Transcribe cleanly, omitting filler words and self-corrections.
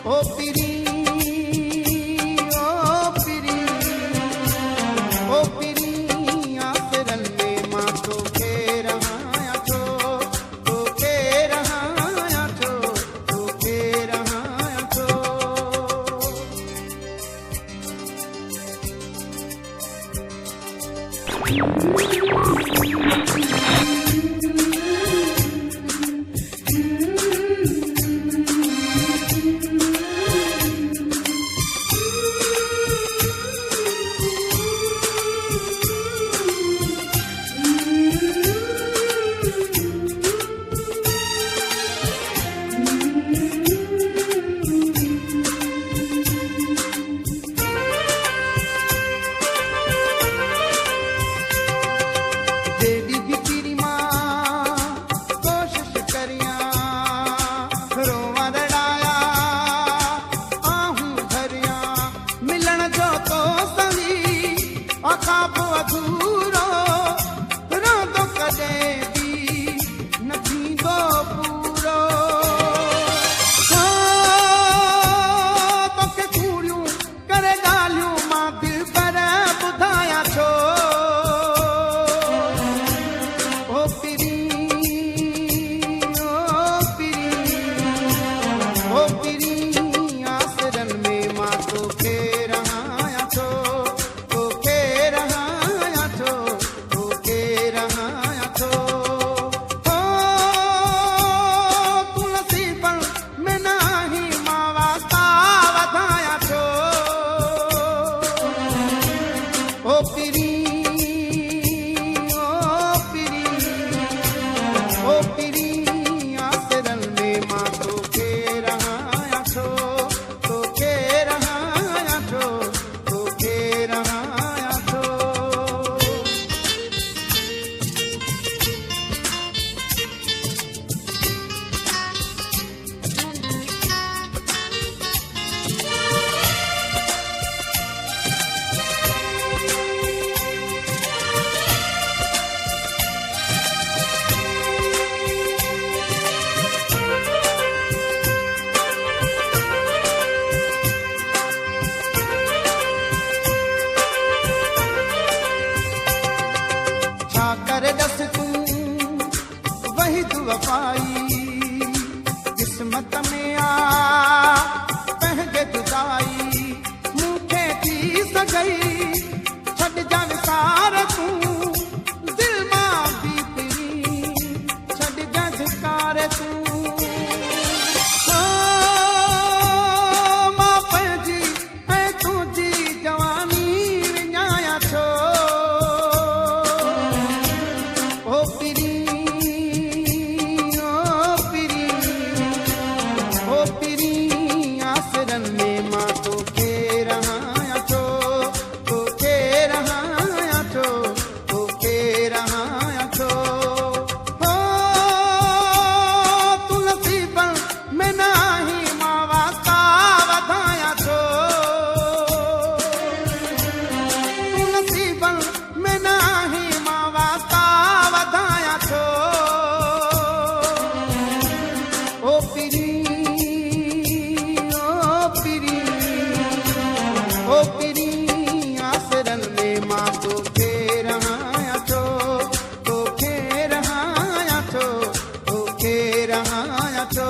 ओ पिरी आसरन में मां तोखे रहाया छो तोखे रहाया छो तोखे रहाया छो किस्मत में आ पहगे जुदाई मूंखे थी सगई छड़ जावे सार तू दिल मां भी तेरी छड़ जा झकार तू मां पंहिंजी ऐं तुंहिंजी जवानी विञाया छो ओ पिरी आसरन में मां तोखे रहाया छो तोखे रहाया छो तोखे रहाया छो हो तू नसीबन में नाही मां वास्ता वधाया छो तू नसीबन में नाही मां वास्ता वधाया छो ओ पिरी ओ पिरी आसरन में मां तोखे रहाया छो तोखे रहाया छो तोखे रहाया छो